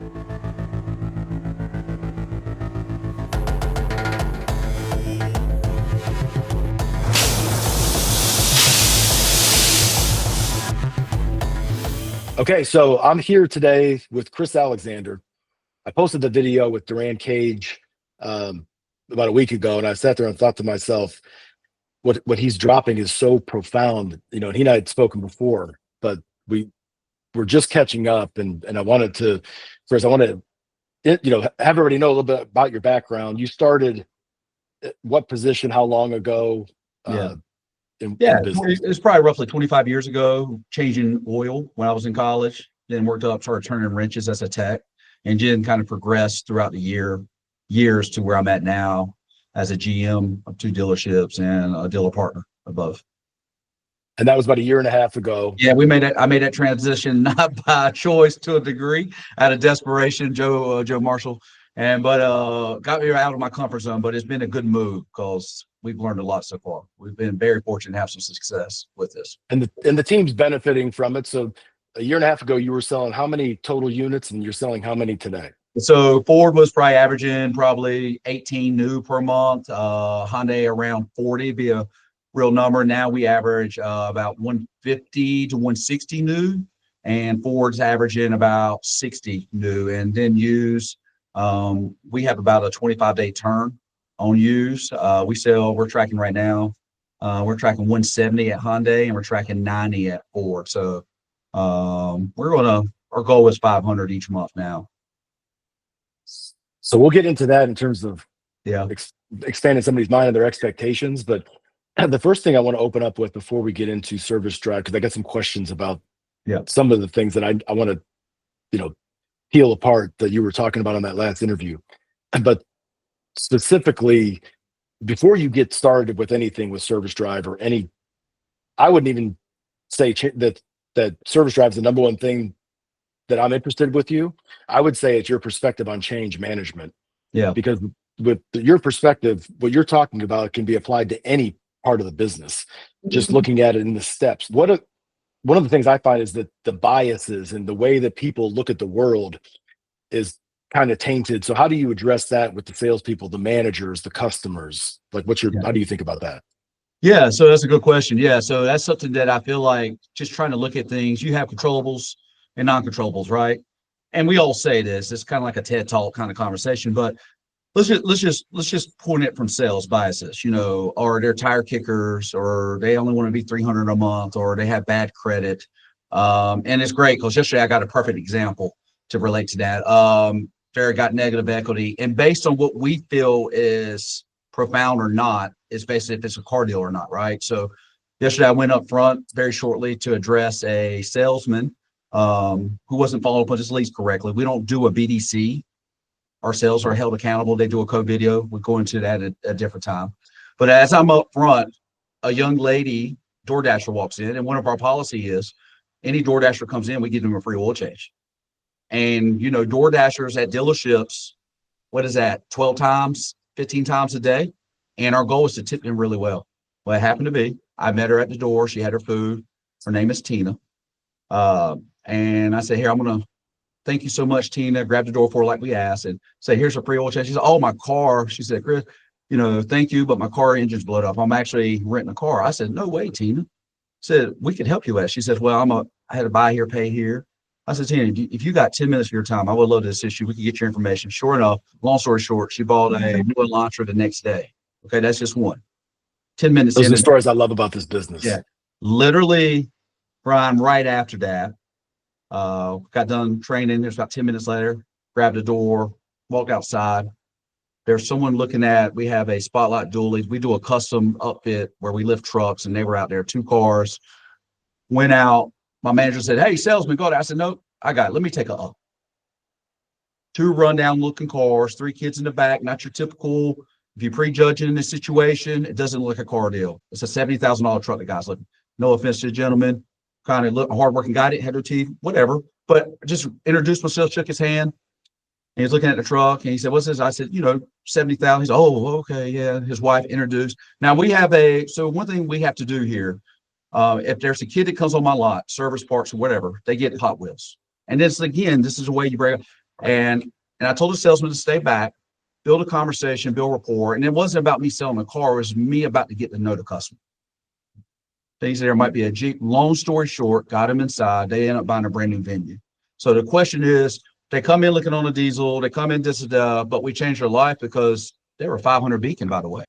Okay, so I'm here today with Chris Alexander. I posted the video with Duran Cage about a week ago, and I sat there and thought to myself, what he's dropping is so profound. And he and I had spoken before, but we're just catching up, and I wanted to, Chris, I want to, have everybody know a little bit about your background. You started at what position, how long ago? Yeah. In business? It's probably roughly 25 years ago, changing oil when I was in college, then worked up, started turning wrenches as a tech, and then kind of progressed throughout the years to where I'm at now as a GM of 2 dealerships and a dealer partner above. And that was about a year and a half ago. Yeah, I made that transition not by choice to a degree, out of desperation, Joe Marshall, but got me out of my comfort zone. But it's been a good move because we've learned a lot so far. We've been very fortunate to have some success with this. And the team's benefiting from it. So a year and a half ago, you were selling how many total units, and you're selling how many today? So Ford was probably averaging 18 new per month. Hyundai around 40 be a real number. Now we average about 150 to 160 new, and Ford's averaging about 60 new. And then used, we have about a 25-day turn on used. We're tracking right now. We're tracking 170 at Hyundai, and we're tracking 90 at Ford. So our goal is 500 each month now. So we'll get into that in terms of Yeah. expanding somebody's mind and their expectations. But the first thing I want to open up with before we get into service drive, because I got some questions about some of the things that I want to, peel apart that you were talking about on that last interview. But specifically, before you get started with anything with service drive or I wouldn't even say that service drive is the number one thing that I'm interested with you. I would say it's your perspective on change management. Yeah. Because with your perspective, what you're talking about can be applied to any part of the business. Just looking at it in the steps. One of the things I find is that the biases and the way that people look at the world is kind of tainted. So how do you address that with the salespeople, the managers, the customers? Like how do you think about that? Yeah, so that's a good question. Yeah, so that's something that I feel like just trying to look at things. You have controllables and non-controllables, right? And we all say this. It's kind of like a TED Talk kind of conversation, but let's just point it from sales biases. Or they're tire kickers, or they only want to be 300 a month, or they have bad credit. And it's great because yesterday I got a perfect example to relate to that. They got negative equity, and based on what we feel is profound or not, is basically if it's a car deal or not, right? So yesterday I went up front very shortly to address a salesman who wasn't following up on his leads correctly. We don't do a BDC. Our sales are held accountable. They do a code video. We'll go into that at a different time. But as I'm up front, a young lady, DoorDasher, walks in, and one of our policy is any DoorDasher comes in, we give them a free oil change. And, DoorDashers at dealerships, what is that, 12 times, 15 times a day? And our goal is to tip them really well. Well, it happened to be, I met her at the door. She had her food. Her name is Tina. And I said, here, I'm going to thank you so much, Tina. Grab the door for her like we asked and say, here's a free oil change. She said, oh, my car. She said, Chris, thank you, but my car engine's blowed up. I'm actually renting a car. I said, no way, Tina. I said, we could help you with that. She says, well, I had to buy here, pay here. I said, Tina, if you got 10 minutes of your time, I would love to assist you. We could get your information. Sure enough, long story short, she bought a new Elantra the next day. Okay, that's just one. 10 minutes. Those are the stories I love about this business. Yeah. Literally, Brian, right after that, got done training. There's about 10 minutes later, grabbed the door, walked outside. There's someone looking at, we have a Spotlight dually. We do a custom upfit where we lift trucks, and they were out there, 2 cars, went out. My manager said, hey, salesman, go there. I said, nope, I got it. Let me take a up. 2 rundown looking cars, 3 kids in the back, not your typical, if you're prejudging the situation, it doesn't look like a car deal. It's a $70,000 truck the guy's looking. No offense to the gentleman, kind of look hardworking guy, didn't have her teeth, whatever. But just introduced myself, shook his hand. And he's looking at the truck, and he said, what's this? I said, 70,000. He said, oh, okay, yeah. His wife introduced. Now we have so one thing we have to do here, if there's a kid that comes on my lot, service parts or whatever, they get Hot Wheels. And this is a way you bring And I told the salesman to stay back, build a conversation, build rapport. And it wasn't about me selling a car. It was me about to get to know the customer. Things there might be a Jeep. Long story short, got them inside. They end up buying a brand new venue. So the question is, they come in looking on a diesel. They come in this, but we changed their life because they were 500 Beacon, by the way.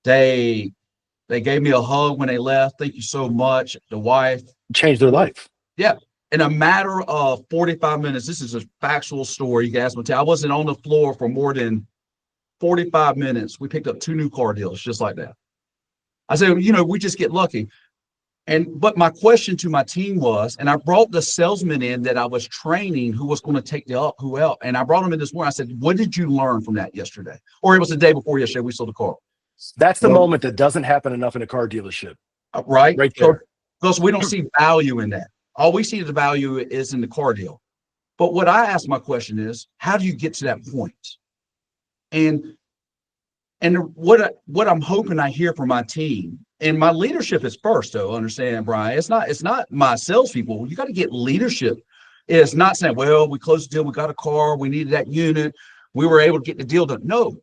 They gave me a hug when they left. Thank you so much. The wife changed their life. Yeah. In a matter of 45 minutes, this is a factual story. You guys will tell. I wasn't on the floor for more than 45 minutes. We picked up 2 new car deals just like that. I said, we just get lucky. But my question to my team was, and I brought the salesman in that I was training who was going to take who else. And I brought him in this morning. I said, what did you learn from that yesterday? Or it was the day before yesterday. We sold the car. That's the moment that doesn't happen enough in a car dealership. Right. Right there. Because we don't see value in that. All we see the value is in the car deal. But what I ask my question is, how do you get to that point? And what I'm hoping I hear from my team, and my leadership is first, though. Understand, Brian? It's not my salespeople. You got to get leadership. It's not saying, well, we closed the deal, we got a car, we needed that unit, we were able to get the deal done. No.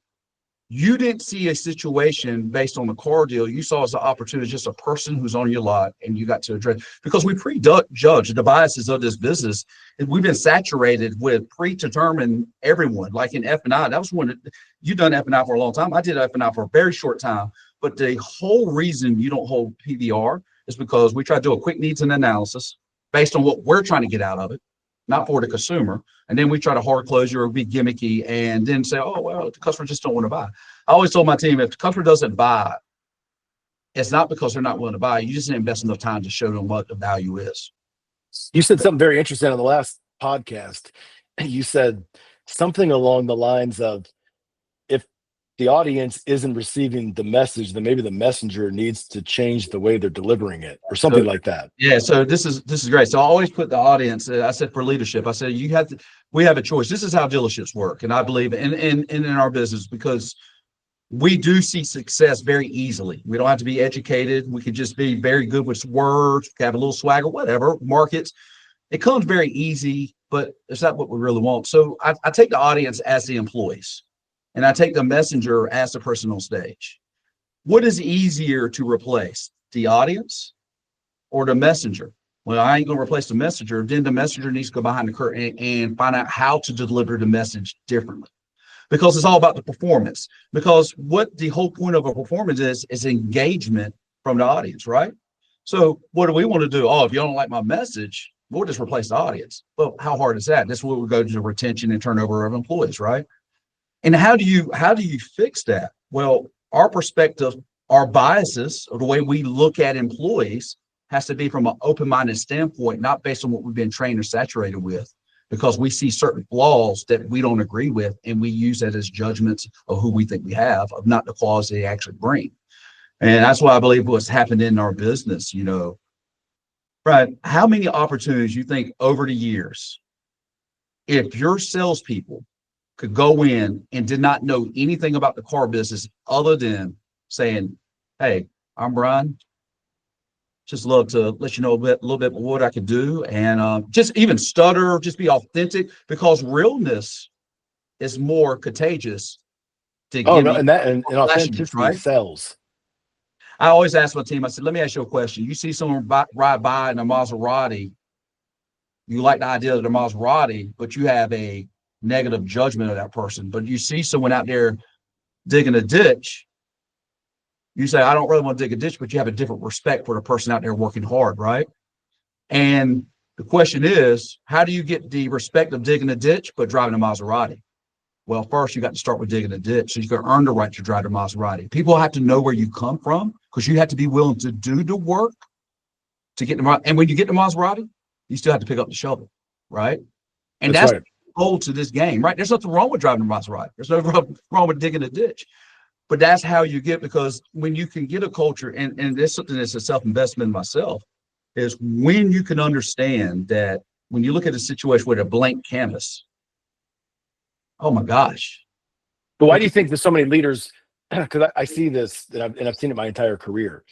You didn't see a situation based on the car deal. You saw as an opportunity, just a person who's on your lot, and you got to address, because we prejudge the biases of this business. And we've been saturated with predetermined everyone, like in F&I. That was one you've done F&I for a long time. I did F&I for a very short time. But the whole reason you don't hold PVR is because we try to do a quick needs and analysis based on what we're trying to get out of it, not for the consumer. And then we try to hard close you or be gimmicky and then say, oh, well, the customer just don't want to buy. I always told my team, if the customer doesn't buy, it's not because they're not willing to buy. You just didn't invest enough time to show them what the value is. You said something very interesting on the last podcast. You said something along the lines of, if the audience isn't receiving the message, then maybe the messenger needs to change the way they're delivering it, or something like that. Yeah. So this is great. So I always put the audience, I said, for leadership, I said, we have a choice. This is how dealerships work. And I believe in our business, because we do see success very easily. We don't have to be educated. We could just be very good with words, have a little swagger, whatever, markets. It comes very easy, but it's not what we really want. So I take the audience as the employees, and I take the messenger as the person on stage. What is easier to replace, the audience or the messenger? Well, I ain't going to replace the messenger. Then the messenger needs to go behind the curtain and find out how to deliver the message differently. Because it's all about the performance. Because what the whole point of a performance is engagement from the audience, right? So what do we want to do? Oh, if you don't like my message, we'll just replace the audience. Well, how hard is that? This is where we go to retention and turnover of employees, right? And how do you fix that? Well, our perspective, our biases, or the way we look at employees has to be from an open-minded standpoint, not based on what we've been trained or saturated with, because we see certain flaws that we don't agree with, and we use that as judgments of who we think we have, of not the flaws they actually bring. And that's why I believe what's happened in our business, right? How many opportunities you think over the years, if your salespeople could go in and did not know anything about the car business other than saying, hey, I'm Brian, just love to let you know a little bit what I could do, and just even stutter, just be authentic, because realness is more contagious. And authenticity, right? Sells. I always ask my team, I said, let me ask you a question. You see someone ride by in a Maserati, you like the idea of the Maserati, but you have a negative judgment of that person. But you see someone out there digging a ditch, you say, I don't really want to dig a ditch, but you have a different respect for the person out there working hard, right? And the question is, how do you get the respect of digging a ditch but driving a Maserati? Well, first you got to start with digging a ditch, so you can earn the right to drive a Maserati. People have to know where you come from, because you have to be willing to do the work to get the. And when you get the Maserati, you still have to pick up the shovel, right? And that's right. The goal to this game, right? There's nothing wrong with driving a Maserati. There's nothing wrong with digging a ditch. But that's how you get, because when you can get a culture, and there's something that's a self-investment myself, is when you can understand that when you look at a situation with a blank canvas, oh my gosh. But why do you think there's so many leaders? Because I see this, and I've seen it my entire career,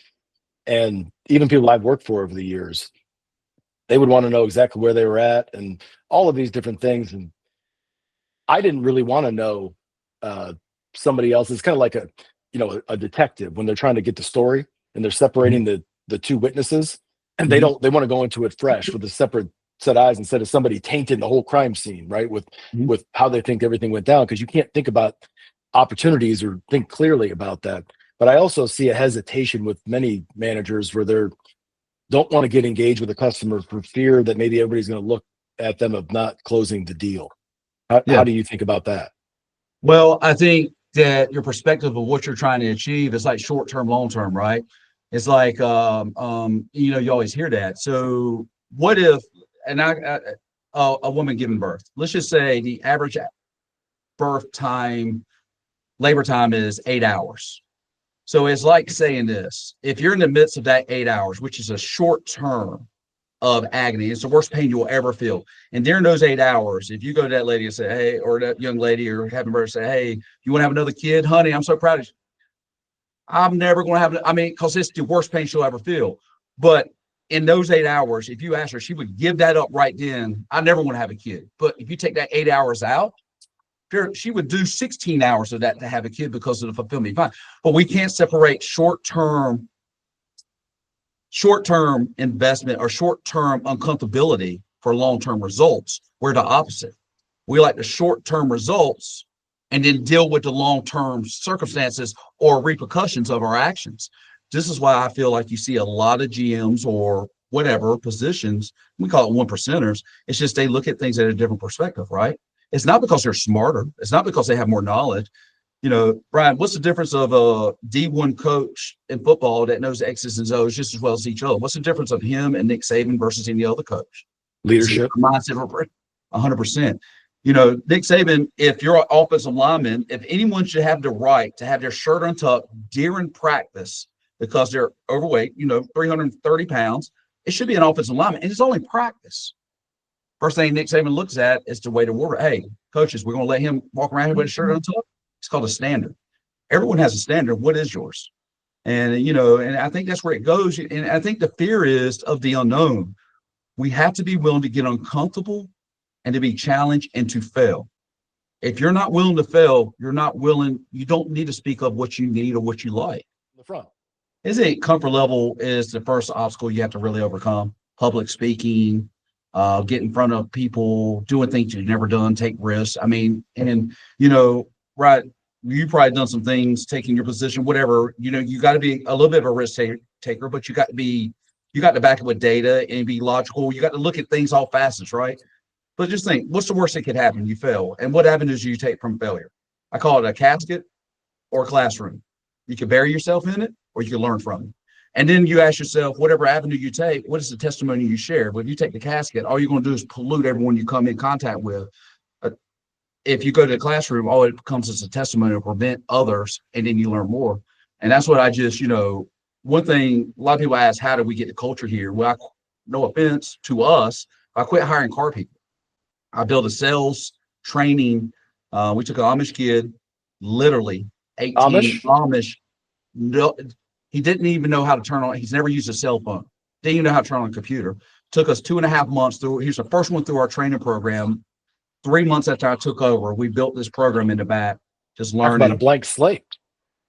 and even people I've worked for over the years, they would want to know exactly where they were at and all of these different things. And I didn't really want to know somebody else. It's kind of like a detective when they're trying to get the story and they're separating the two witnesses, and they want to go into it fresh with a separate set of eyes instead of somebody tainting the whole crime scene, right? With how they think everything went down, because you can't think about opportunities or think clearly about that. But I also see a hesitation with many managers where they're don't want to get engaged with a customer for fear that maybe everybody's going to look at them of not closing the deal. How do you think about that? Well, I think that your perspective of what you're trying to achieve is like short term, long term, right? It's like you always hear that. So what if a woman giving birth? Let's just say the average birth time, labor time is 8 hours. So it's like saying this: if you're in the midst of that 8 hours, which is a short term of agony, it's the worst pain you'll ever feel. And during those 8 hours, if you go to that lady and say, hey, or that young lady or having birth, say, hey, you want to have another kid, honey? I'm so proud of you. I'm never going to have, because it's the worst pain she'll ever feel. But in those 8 hours, if you ask her, she would give that up right then. I never want to have a kid. But if you take that 8 hours out, she would do 16 hours of that to have a kid because of the fulfillment. Fine. But we can't separate short-term investment or short-term uncomfortability for long-term results. We're the opposite. We like the short-term results and then deal with the long-term circumstances or repercussions of our actions. This is why I feel like you see a lot of GMs or whatever positions, we call it one percenters. It's just they look at things at a different perspective, right? It's not because they're smarter. It's not because they have more knowledge. Brian, what's the difference of a D1 coach in football that knows X's and O's just as well as each other? What's the difference of him and Nick Saban versus any other coach? Leadership. Mindset, 100%. Nick Saban, if you're an offensive lineman, if anyone should have the right to have their shirt untucked during practice because they're overweight, 330 pounds, it should be an offensive lineman. And it's only practice. First thing Nick Saban looks at is the way to work. Hey, coaches, we're going to let him walk around here with his shirt untucked. It's called a standard. Everyone has a standard. What is yours? And, and I think that's where it goes. And I think the fear is of the unknown. We have to be willing to get uncomfortable and to be challenged and to fail. If you're not willing to fail, you don't need to speak of what you need or what you like. The front. Isn't comfort level is the first obstacle you have to really overcome? Public speaking, get in front of people, doing things you've never done, take risks. Right. You probably done some things, taking your position, whatever, you got to be a little bit of a risk taker, but you got to back it with data and be logical. You got to look at things all facets, right? But just think, what's the worst that could happen? You fail. And what avenues do you take from failure? I call it a casket or a classroom. You can bury yourself in it or you can learn from it. And then you ask yourself, whatever avenue you take, what is the testimony you share? But if you take the casket, all you're going to do is pollute everyone you come in contact with. If you go to the classroom, all it becomes is a testimony to prevent others, and then you learn more. And that's what I just, one thing, a lot of people ask, how do we get the culture here? Well, no offense to us, I quit hiring car people. I built a sales training. We took an Amish kid, literally 18 Amish. No, he didn't even know how to turn on. He's never used a cell phone. Didn't even know how to turn on a computer. Took us 2.5 months through. He was the first one through our training program. 3 months after I took over, we built this program in the back, just learning. Talk about a blank slate.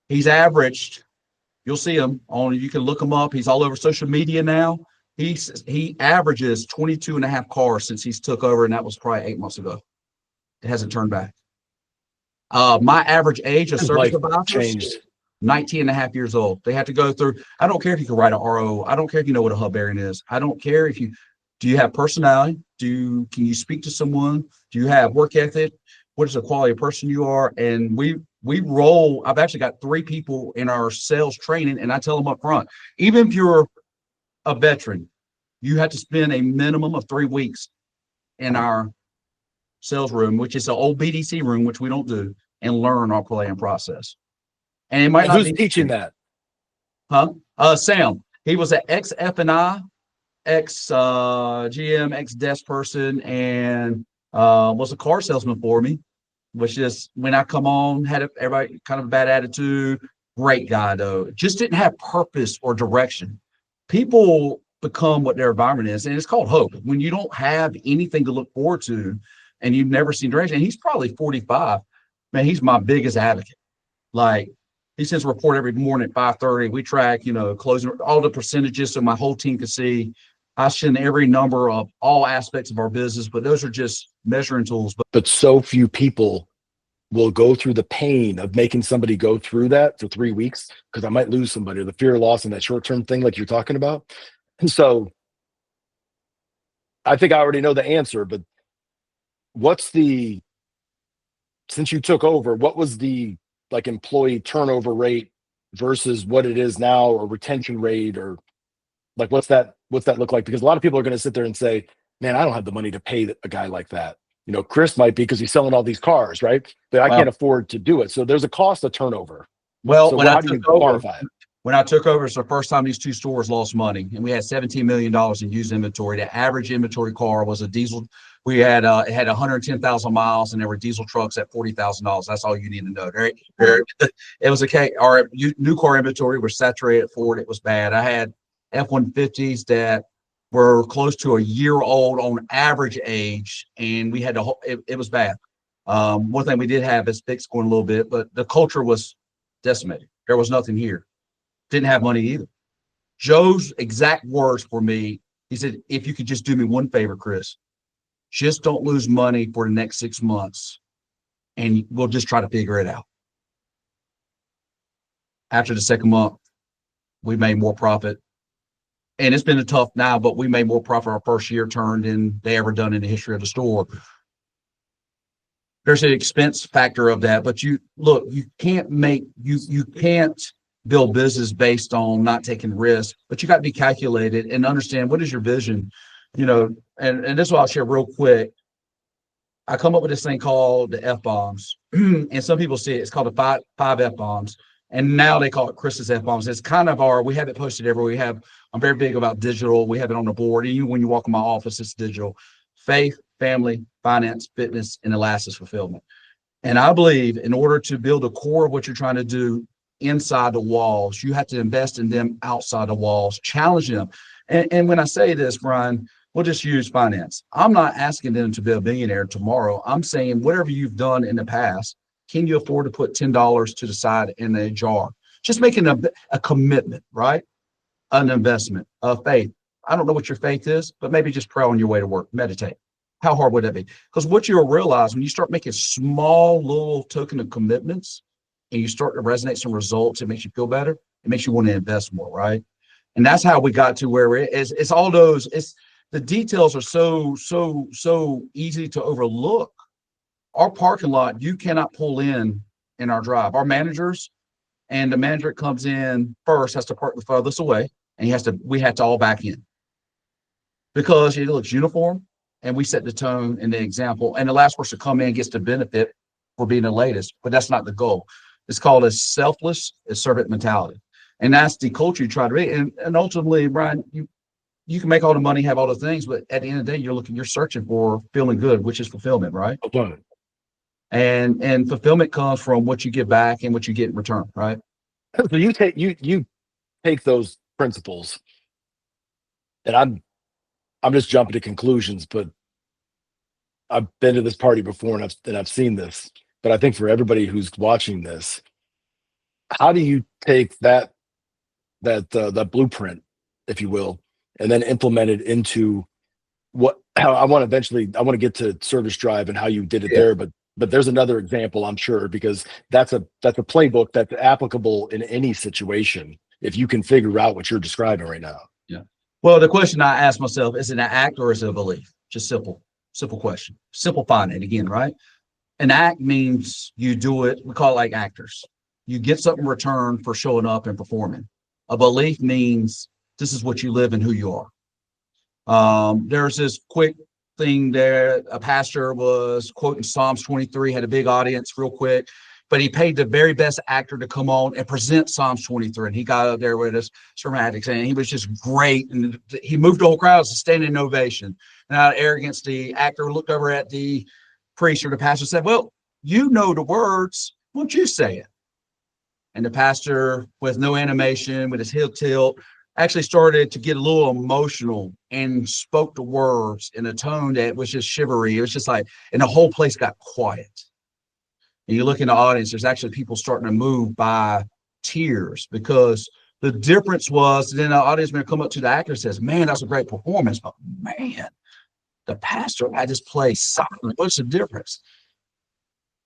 He's averaged, you'll see him you can look him up. He's all over social media now. He averages 22.5 cars since he's took over, and that was probably 8 months ago. It hasn't turned back. My average age of service advisors changed. 19.5 years old. They have to go through. I don't care if you can write an RO. I don't care if you know what a hub bearing is. I don't care if do you have personality? Can you speak to someone? Do you have work ethic? What is the quality of person you are? And we roll. I've actually got 3 people in our sales training, and I tell them up front, even if you're a veteran, you have to spend a minimum of 3 weeks in our sales room, which is an old BDC room, which we don't do, and learn our play and process. And it might not who's teaching that? Sam. He was an ex F&I, ex GM, ex desk person, and was a car salesman for me. Was just when I come on, had everybody kind of a bad attitude. Great guy though, just didn't have purpose or direction. People become what their environment is, and it's called hope. When you don't have anything to look forward to, and you've never seen direction. And he's probably 45. Man, he's my biggest advocate. Like, he sends a report every morning at 5:30. We track, closing all the percentages so my whole team can see. I send every number of all aspects of our business, but those are just measuring tools. But so few people will go through the pain of making somebody go through that for 3 weeks, because I might lose somebody, or the fear of loss and that short-term thing like you're talking about. And so I think I already know the answer, but since you took over, what was the employee turnover rate versus what it is now, or retention rate, or what's that look like? Because a lot of people are going to sit there and say, man, I don't have the money to pay a guy like that. Chris might be, because he's selling all these cars, right? But I can't afford to do it. So there's a cost of turnover. Well, so how do you quantify it? When I took over, it's the first time these two stores lost money, and we had $17 million in used inventory. The average inventory car was a diesel. We had it had 110,000 miles, and there were diesel trucks at $40,000. That's all you need to know. It was our new car inventory was saturated at Ford. It was bad. I had F-150s that were close to a year old on average age, and we had it was bad. One thing we did have is fixed going a little bit, but the culture was decimated. There was nothing here. Didn't have money either. Joe's exact words for me, he said, if you could just do me one favor, Chris, just don't lose money for the next 6 months, and we'll just try to figure it out. After the second month, we made more profit. And it's been a tough now, but we made more profit our first year turn than they ever done in the history of the store. There's an expense factor of that, but you can't build business based on not taking risks, but you got to be calculated and understand what is your vision, and this is what I'll share real quick. I come up with this thing called the F-bombs, and some people see it's called the five F-bombs, and now they call it Chris's F-bombs. It's kind of we have it posted everywhere. I'm very big about digital. We have it on the board. Even when you walk in my office, it's digital. Faith, family, finance, fitness, and the last is fulfillment. And I believe in order to build a core of what you're trying to do inside the walls, you have to invest in them outside the walls, challenge them. And when I say this, Brian, we'll just use finance. I'm not asking them to be a billionaire tomorrow. I'm saying whatever you've done in the past, can you afford to put $10 to the side in a jar? Just making a commitment, right? An investment of faith. I don't know what your faith is, but maybe just pray on your way to work, meditate. How hard would that be? Because what you'll realize when you start making small little token of commitments and you start to resonate some results, it makes you feel better. It makes you want to invest more, right? And that's how we got to where it's all those, the details are so easy to overlook. Our parking lot, you cannot pull in our drive. Our managers, and the manager that comes in first has to park the farthest away, and we had to all back in because it looks uniform, and we set the tone and the example, and the last person to come in gets the benefit for being the latest, but that's not the goal. It's called a selfless servant mentality, and that's the culture you try to be. And ultimately, Brian, you can make all the money, have all the things, but at the end of the day, you're searching for feeling good, which is fulfillment, right? Fulfillment. And fulfillment comes from what you give back and what you get in return, right? So you take those principles, and I'm just jumping to conclusions, but I've been to this party before, and I've seen this. But I think for everybody who's watching this, how do you take that blueprint, if you will, and then implement it into how I want to get to Service Drive and how you did it there, but there's another example, I'm sure, because that's a playbook that's applicable in any situation if you can figure out what you're describing right now. Yeah. Well, the question I ask myself, is it an act or is it a belief? Just simple question. Simplifying it again, right? An act means you do it. We call it like actors. You get something in return for showing up and performing. A belief means this is what you live and who you are. There's this quick thing there. A pastor was quoting Psalms 23, had a big audience real quick, but he paid the very best actor to come on and present Psalms 23. And he got up there with his dramatics, and he was just great. And he moved the whole crowd to standing ovation. And out of arrogance, the actor looked over at the priest or the pastor and said, well, you know the words. Won't you say it? And the pastor, with no animation, with his head tilt, actually started to get a little emotional and spoke the words in a tone that was just shivery. It was just like, and the whole place got quiet. And you look in the audience, there's actually people starting to move by tears, because the difference was then the audience member come up to the actor and says, man, that's a great performance. But man, the pastor had this place silent. What's the difference?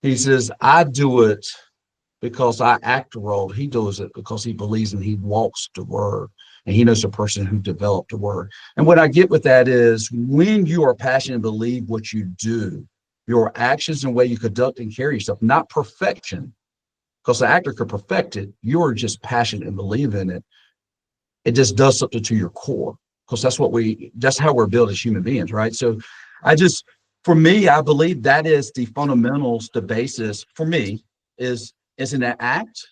He says, I do it because I act the role. He does it because he believes and he walks the word. And he knows the person who developed the word. And what I get with that is when you are passionate and believe what you do, your actions and the way you conduct and carry yourself, not perfection, because the actor could perfect it. You're just passionate and believe in it. It just does something to your core, because that's how we're built as human beings, right? So for me, I believe that is the fundamentals, the basis for me is an act,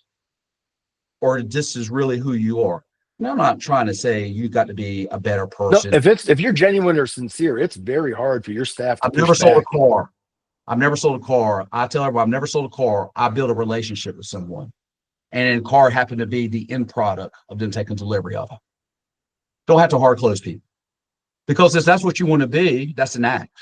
or this is really who you are. And I'm not trying to say you got to be a better person. No, if you're genuine or sincere, it's very hard for your staff to I've never sold a car. I've never sold a car. I tell everyone I've never sold a car. I built a relationship with someone, and the car happened to be the end product of them taking delivery of it. Don't have to hard close people, because if that's what you want to be, that's an act.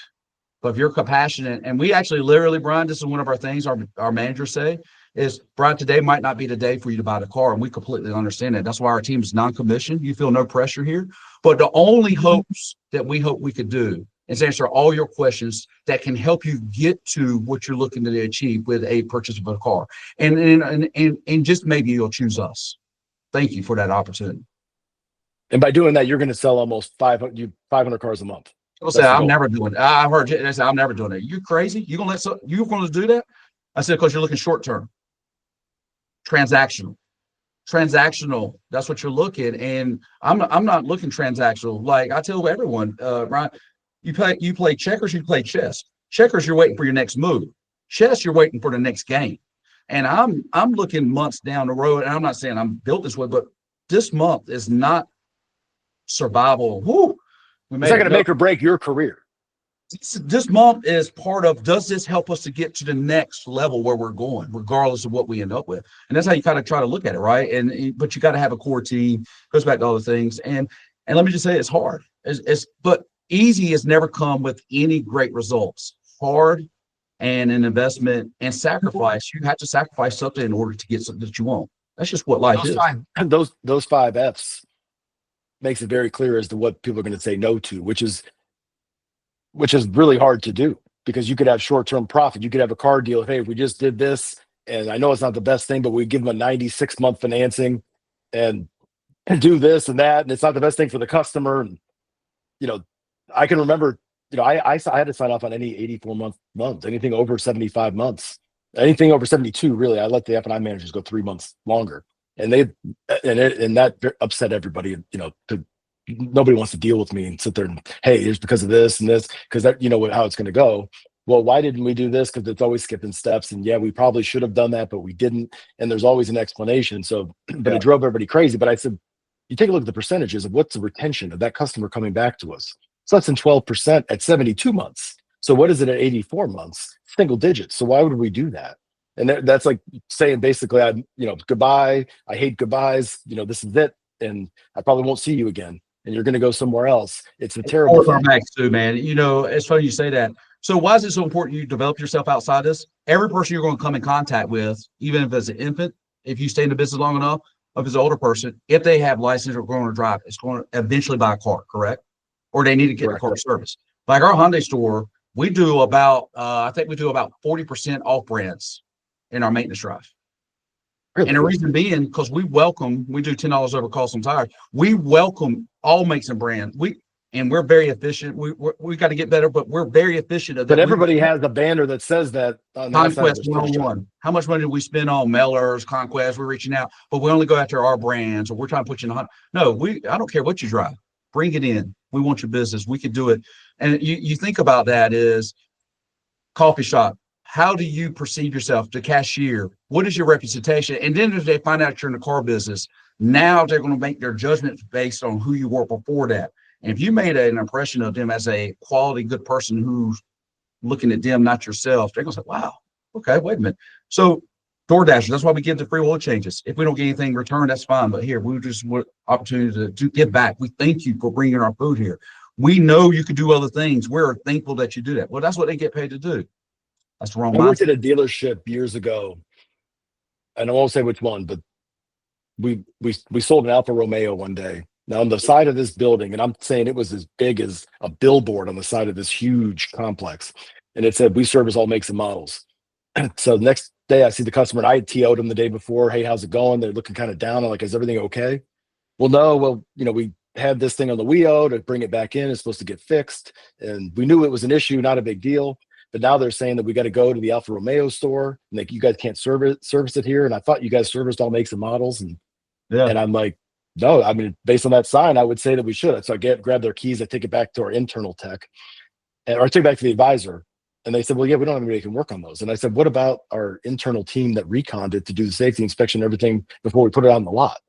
But if you're compassionate, and we actually literally, Brian, this is one of our things our managers say is, Brian, today might not be the day for you to buy the car. And we completely understand that. That's why our team is non-commissioned. You feel no pressure here. But the only hopes that we hope we could do is answer all your questions that can help you get to what you're looking to achieve with a purchase of a car. And just maybe you'll choose us. Thank you for that opportunity. And by doing that, you're going to sell almost 500 cars a month. People say, I'm never doing it. I heard you. They say, I'm never doing it. You crazy? You're going to do that? I said, because you're looking short term. Transactional. That's what you're looking. And I'm not looking transactional. Like I tell everyone, Ryan, you play checkers, you play chess. Checkers, you're waiting for your next move. Chess, you're waiting for the next game. And I'm looking months down the road. And I'm not saying I'm built this way, but this month is not survival. Woo! It's not going to make or break your career. This month is part of, does this help us to get to the next level where we're going, regardless of what we end up with? And that's how you kind of try to look at it, right? But you got to have a core team. Goes back to all the things. And let me just say, it's hard. But easy has never come with any great results. Hard and an investment and sacrifice. You have to sacrifice something in order to get something that you want. That's just what life is. Those 5 F's makes it very clear as to what people are going to say no to, which is really hard to do, because you could have short-term profit. You could have a car deal. Hey, if we just did this, and I know it's not the best thing, but we give them a 96-month financing and do this and that, and it's not the best thing for the customer. And I can remember, I had to sign off on any 84-month loans, anything over 75 months, anything over 72. Really, I let the F&I managers go 3 months longer, and that upset everybody. Nobody wants to deal with me and sit there and, hey, it's because of this and this, because that, how it's going to go. Well, why didn't we do this? Because it's always skipping steps. And yeah, we probably should have done that, but we didn't. And there's always an explanation. So, but It drove everybody crazy. But I said, you take a look at the percentages of what's the retention of that customer coming back to us. It's less than 12% at 72 months. So what is it at 84 months? Single digits. So why would we do that? And that's like saying basically, goodbye. I hate goodbyes. This is it. And I probably won't see you again. And you're going to go somewhere else. It's a terrible thing. Too, man. It's funny you say that. So why is it so important you develop yourself outside this? Every person you're going to come in contact with, even if it's an infant, if you stay in the business long enough, if it's an older person, if they have license or going to drive, it's going to eventually buy a car, correct? Or they need to get a car service. Like our Hyundai store, we do about, I think we do about 40% off brands in our maintenance drive. And the reason being, because we do $10 over cost on tires. We welcome all makes and brands. We're very efficient. We got to get better, but we're very efficient. But everybody has a banner that says that on the Conquest 101. How much money do we spend on mailers, Conquest? We're reaching out, but we only go after our brands, or we're trying to put you in the No, I don't care what you drive. Bring it in. We want your business. We can do it. And you think about that is coffee shop. How do you perceive yourself? The cashier, what is your representation? And then if they find out you're in the car business, now they're going to make their judgments based on who you were before that. And if you made an impression of them as a quality, good person who's looking at them, not yourself, they're going to say, wow, okay, wait a minute. So DoorDashers, that's why we give the free oil changes. If we don't get anything returned, that's fine. But here, we just want opportunity to give back. We thank you for bringing our food here. We know you could do other things. We're thankful that you do that. Well, that's what they get paid to do. That's the wrong I worked at mindset. a dealership years ago, and I won't say which one, but we sold an Alfa Romeo one day. Now on the side of this building, and I'm saying it was as big as a billboard on the side of this huge complex, and it said we service all makes and models. So the next day I see the customer, and I had TO'd them the day before. Hey, how's it going? They're looking kind of down. I'm like, is everything okay? Well, no. Well, we had this thing on the WIO to bring it back in. It's supposed to get fixed, and we knew it was an issue, not a big deal. But now they're saying that we got to go to the Alfa Romeo store, and like you guys can't service it here. And I thought you guys serviced all makes and models, and I'm like, no. I mean, based on that sign, I would say that we should. So I grab their keys, I take it back to our internal tech, or I take it back to the advisor. And they said, well, yeah, we don't have anybody who can work on those. And I said, what about our internal team that reconned it to do the safety inspection and everything before we put it on the lot?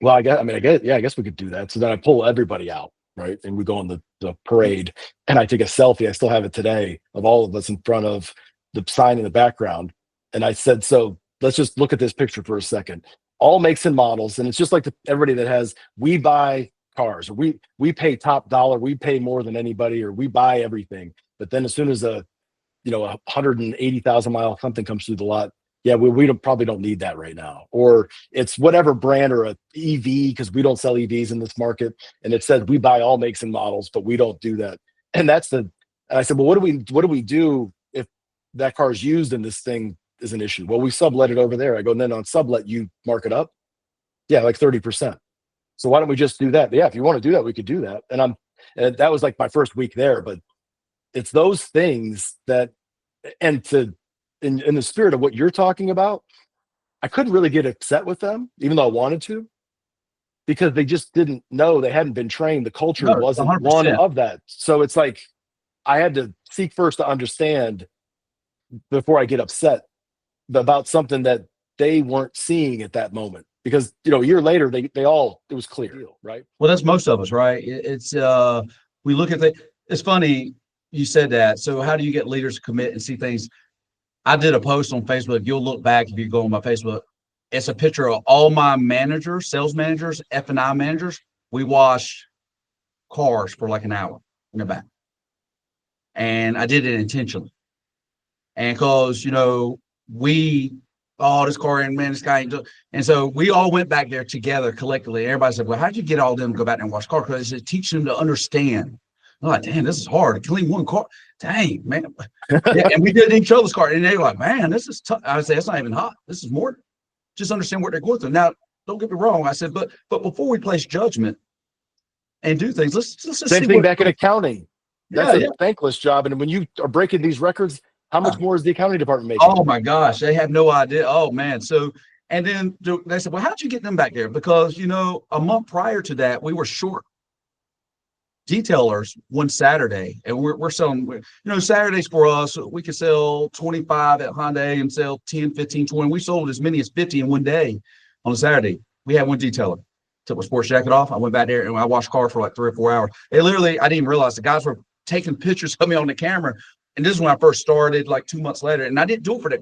Well, I guess we could do that. So then I pull everybody out, right? And we go on the parade, and I take a selfie. I still have it today of all of us in front of the sign in the background. And I said, so let's just look at this picture for a second. All makes and models. And it's just like everybody that has, we buy cars, or we pay top dollar, we pay more than anybody, or we buy everything. But then as soon as a 180,000 mile something comes through the lot, yeah, we probably don't need that right now. Or it's whatever brand, or a EV, because we don't sell EVs in this market. And it says we buy all makes and models, but we don't do that. And and I said, well, what do we do if that car is used and this thing is an issue? Well, we sublet it over there. I go, and then on sublet, you mark it up. Yeah, like 30%. So why don't we just do that? Yeah, if you want to do that, we could do that. And that was like my first week there, but it's those things that, and in the spirit of what you're talking about, I couldn't really get upset with them, even though I wanted to, because they just didn't know. They hadn't been trained. The culture wasn't 100%. one of that. So it's like I had to seek first to understand before I get upset about something that they weren't seeing at that moment. Because a year later, it was clear, right? Well, that's most of us, right? It's we look at it's funny you said that. So how do you get leaders to commit and see things? I did a post on Facebook. You'll look back if you go on my Facebook. It's a picture of all my managers, sales managers, F&I managers. We wash cars for like an hour in the back. And I did it intentionally. And because, this car ain't, man, this guy ain't doing. And so we all went back there together collectively. Everybody said, well, how'd you get all of them to go back there and wash cars? Because it teaches them to understand. I'm like, damn, this is hard to clean one car. Dang, man. Yeah, and we did each other's car. And they were like, man, this is tough. I said, it's not even hot. This is more, just understand what they're going through. Now, don't get me wrong. I said, but before we place judgment and do things, let's just same thing back in accounting. That's a thankless job. And when you are breaking these records, how much more is the accounting department making? Oh my gosh, they have no idea. Oh man. So, and then they said, well, how'd you get them back there? Because, a month prior to that, we were short detailers one Saturday, and we're selling, Saturdays for us, we could sell 25 at Hyundai and sell 10, 15, 20. We sold as many as 50 in one day on a Saturday. We had one detailer. Took my sports jacket off. I went back there and I washed cars for like 3 or 4 hours. I didn't even realize the guys were taking pictures of me on the camera. And this is when I first started, like 2 months later. And I didn't do it for that.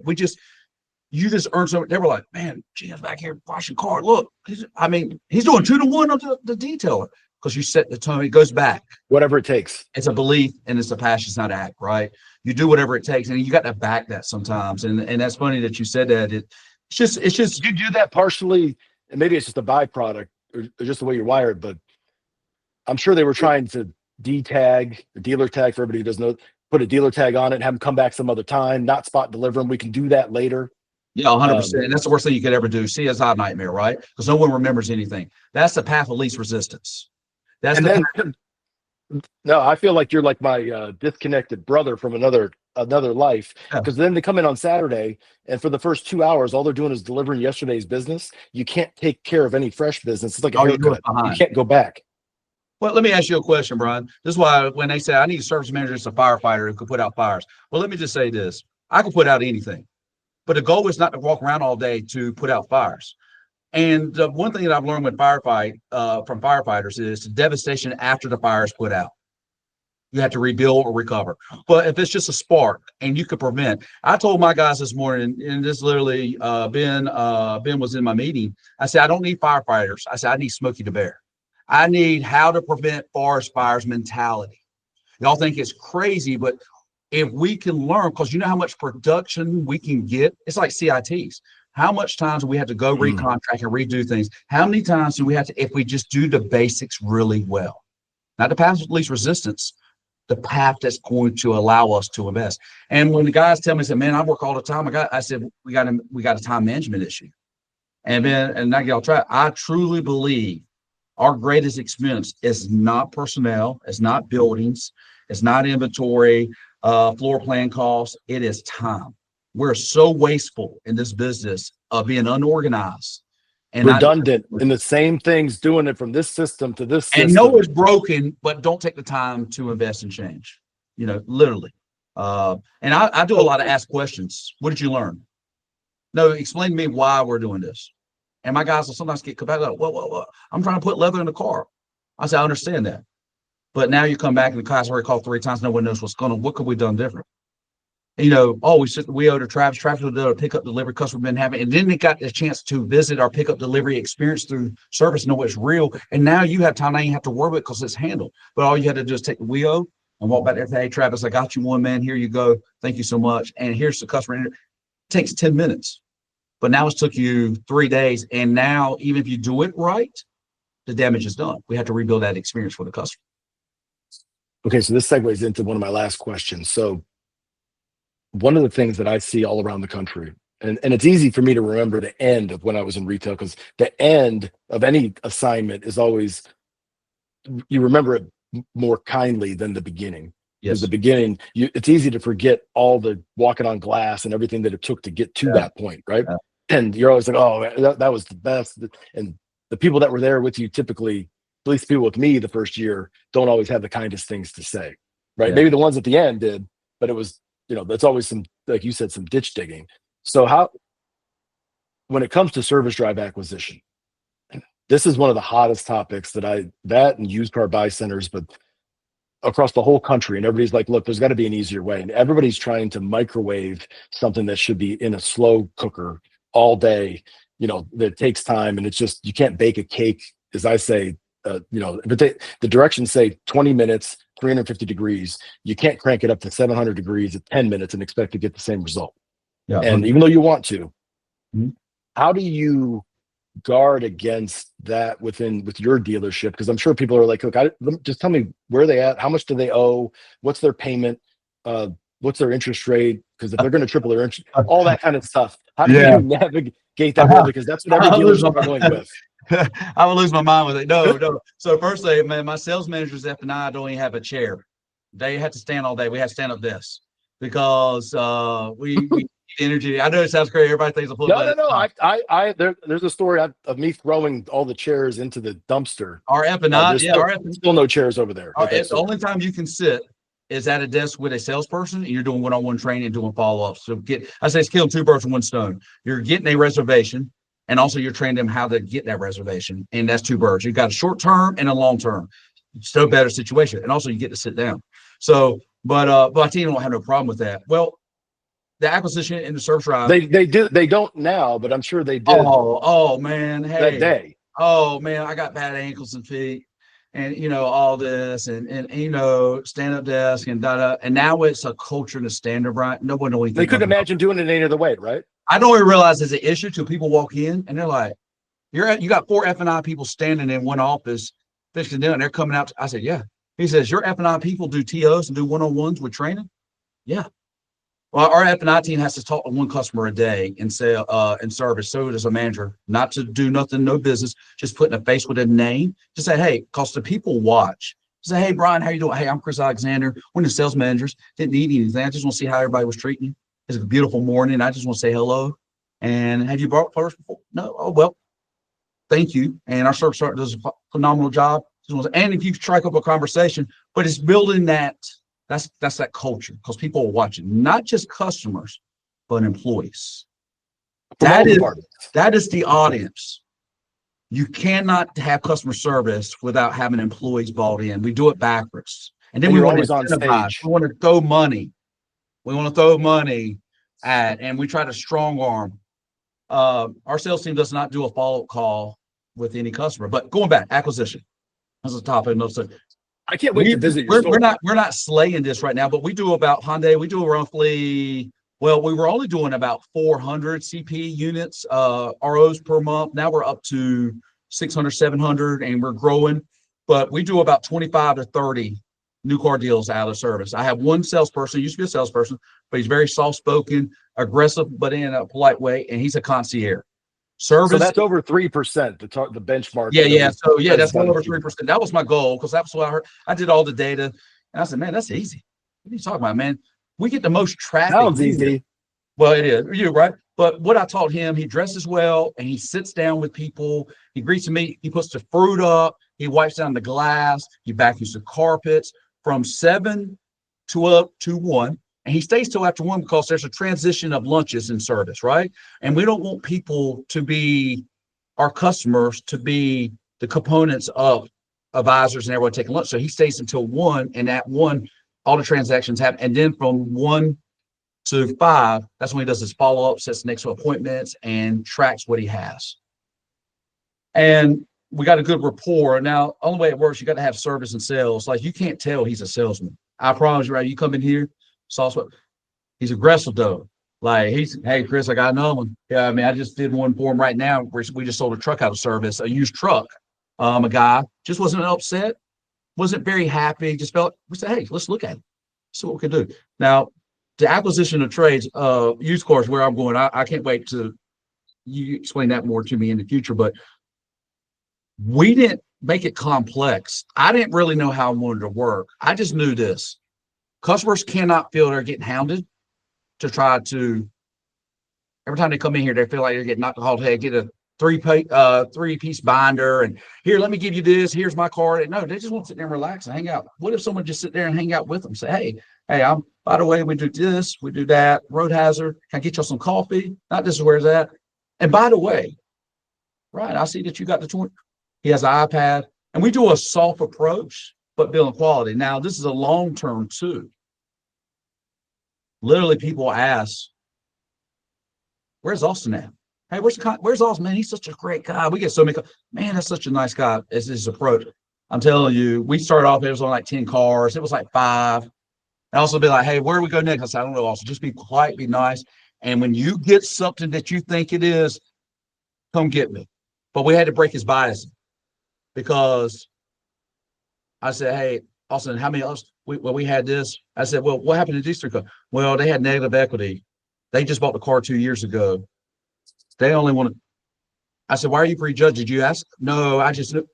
You just earned something. They were like, man, Jim's back here washing cars. Look, he's doing 2-to-1 of the detailer. Because you set the tone, it goes back. Whatever it takes. It's a belief and it's a passion, it's not an act, right? You do whatever it takes, and you got to back that sometimes. And that's funny that you said that. It's just you do that partially, and maybe it's just a byproduct or just the way you're wired. But I'm sure they were trying to detag, the dealer tag for everybody who doesn't know, put a dealer tag on it, and have them come back some other time, not spot deliver them. We can do that later. Yeah, 100%. And that's the worst thing you could ever do. CSI nightmare, right? Because no one remembers anything. That's the path of least resistance. No, I feel like you're like my disconnected brother from another life, because then they come in on Saturday, and for the first 2 hours, all they're doing is delivering yesterday's business. You can't take care of any fresh business. It's like a haircut. You can't go back. Well, let me ask you a question, Brian. This is why when they say I need a service manager, it's a firefighter who could put out fires. Well, let me just say this. I can put out anything, but the goal is not to walk around all day to put out fires. And one thing that I've learned with from firefighters is the devastation after the fire is put out. You have to rebuild or recover. But if it's just a spark and you could prevent, I told my guys this morning, and this literally, Ben was in my meeting. I said, I don't need firefighters. I said, I need Smokey the Bear. I need how to prevent forest fires mentality. Y'all think it's crazy, but if we can learn, because you know how much production we can get, it's like CITs. How much times do we have to go recontract and redo things? How many times do we have to, if we just do the basics really well? Not the path of least resistance, the path that's going to allow us to invest. And when the guys tell me, I said, man, I work all the time. I said, we got a time management issue. And then, and now y'all try, I truly believe our greatest expense is not personnel, it's not buildings, it's not inventory, floor plan costs, it is time. We're so wasteful in this business of being unorganized and redundant in the same things, doing it from this system to this system. And know it's broken, but don't take the time to invest and change, literally. And I do a lot of ask questions. What did you learn? No, explain to me why we're doing this. And my guys will sometimes get back up. Well, I'm trying to put leather in the car. I say, I understand that. But now you come back and the class already called 3 times. No one knows what could we done different? We owe to Travis will do a pickup delivery customer been having, and then they got the chance to visit our pickup delivery experience through service, know it's real. And now you have time, now you have to worry about it because it's handled. But all you had to do is take the WEO and walk back there and say, hey, Travis, I got you one, man. Here you go. Thank you so much. And here's the customer. It takes 10 minutes. But now it's took you 3 days. And now, even if you do it right, the damage is done. We have to rebuild that experience for the customer. Okay, so this segues into one of my last questions. So one of the things that I see all around the country, and it's easy for me to remember the end of when I was in retail, because the end of any assignment is always, you remember it more kindly than the beginning. Yes. The beginning, it's easy to forget all the walking on glass and everything that it took to get to that point, right? Yeah. And you're always like, oh, that was the best. And the people that were there with you, typically, at least people with me the first year, don't always have the kindest things to say, right? Yeah. Maybe the ones at the end did, but it was, that's always some, like you said, some ditch digging. So when it comes to service drive acquisition, this is one of the hottest topics that and used car buy centers, but across the whole country. And everybody's like, look, there's got to be an easier way. And everybody's trying to microwave something that should be in a slow cooker all day, that takes time. And it's just, you can't bake a cake, as I say, but the directions say 20 minutes, 350 degrees. You can't crank it up to 700 degrees at 10 minutes and expect to get the same result. Yeah. And even though you want to, how do you guard against that with your dealership? Because I'm sure people are like, look, just tell me where they at, how much do they owe, what's their payment, what's their interest rate, because if they're going to triple their interest, all that kind of stuff. How do you navigate that world? Because that's what every dealership is going with. I would lose my mind with it. No. So firstly, man, my sales managers F&I don't even have a chair. They have to stand all day. We have stand-up desks because we need energy. I know it sounds crazy. Everybody thinks No. There's a story of me throwing all the chairs into the dumpster. Our F&I, still no chairs over there. The only time you can sit is at a desk with a salesperson, and you're doing one-on-one training and doing follow-ups. So I say it's killing 2 birds with 1 stone. You're getting a reservation. And also you're training them how to get that reservation. And that's 2 birds. You've got a short term and a long term. It's no better situation. And also you get to sit down. So, but I think you don't have no problem with that. Well, the acquisition and the service drive. They don't now, but I'm sure they did. Oh man. Hey. That day. Oh man, I got bad ankles and feet and all this and stand-up desk and da. And now it's a culture and a standard, right? No one knows. They couldn't imagine doing it any other way, right? I don't even realize there's an issue till people walk in and they're like, you got 4 F&I people standing in one office fixing dinner and they're coming out. I said, yeah. He says, your F&I people do TOs and do one-on-ones with training? Yeah. Well, our F&I team has to talk to 1 customer a day and say, in service. So does a manager, not to do nothing, no business, just putting a face with a name. Just say, hey, because the people watch. Say, hey, Brian, how you doing? Hey, I'm Chris Alexander, one of the sales managers. Didn't need anything. I just want to see how everybody was treating you. It's a beautiful morning. I just want to say hello. And have you bought cars before? No. Oh, well, thank you. And our service director does a phenomenal job. And if you strike up a conversation, but it's building that's that culture because people are watching, not just customers, but employees. That is the audience. You cannot have customer service without having employees bought in. We do it backwards. And then And we you're want to always on incentivize. stage. We want to throw money. We want to throw money and we try to strong arm. Our sales team does not do a follow-up call with any customer. But going back, acquisition. That's a topic. I can't wait to visit your store. We're not slaying this right now, but we do about Hyundai. We do roughly. Well, we were only doing about 400 CP units, ROs per month. Now we're up to 600, 700, and we're growing. But we do about 25 to 30 new car deals out of service. I have one salesperson, used to be a salesperson, but he's very soft-spoken, aggressive, but in a polite way, and he's a concierge. Service. So that's over 3%, the benchmark. Yeah. So yeah, that's well over 3%. That was my goal because that's what I heard. I did all the data, and I said, man, that's easy. What are you talking about, man? We get the most traffic. Sounds easy. Well, it is. You're right. But what I taught him, he dresses well and he sits down with people. He greets me. He puts the fruit up. He wipes down the glass. He vacuums the carpets from 7 to up to 1. And he stays till after 1 because there's a transition of lunches in service, right? And we don't want people to be our customers to be the components of advisors and everyone taking lunch. So he stays until 1, and at 1, all the transactions happen. And then from 1 to 5, that's when he does his follow-up, sets next appointments, and tracks what he has. And we got a good rapport. Now, only way it works, you got to have service and sales. Like, you can't tell he's a salesman. I promise you, right? You come in here, he's aggressive though. Like, hey, Chris, I got another one. Yeah, I mean, I just did one for him right now. We just sold a truck out of service, a used truck. A guy just wasn't upset, wasn't very happy, just felt, we said, hey, let's look at it, see what we can do. Now, the acquisition of trades, used cars, where I'm going, I can't wait to you explain that more to me in the future, but we didn't make it complex. I didn't really know how I wanted to work. I just knew this. Customers cannot feel they're getting hounded to try to, every time they come in here, they feel like they're getting knocked off the head, get a three-piece binder, and here, let me give you this, here's my card. No, they just want to sit there and relax and hang out. What if someone just sit there and hang out with them? Say, hey, I'm, by the way, we do this, we do that, road hazard, can I get you some coffee? Not this is where's that. And by the way, right, I see that you got the 20. He has an iPad, and we do a soft approach, but building quality. Now, this is a long-term too. Literally, people ask, where's Austin at? Hey, where's Austin, man? He's such a great guy. We get so many, man, that's such a nice guy. It's his approach. I'm telling you, we started off, it was on like 10 cars. It was like 5. And also be like, hey, where do we go next? I said, I don't know, Austin. Just be polite, be nice. And when you get something that you think it is, come get me. But we had to break his bias because I said, hey, Austin, how many else? We had this. I said, well, what happened to these 3 cars? Well, they had negative equity. They just bought the car 2 years ago. They only want to. I said, why are you prejudged? Did you ask? No, I just knew.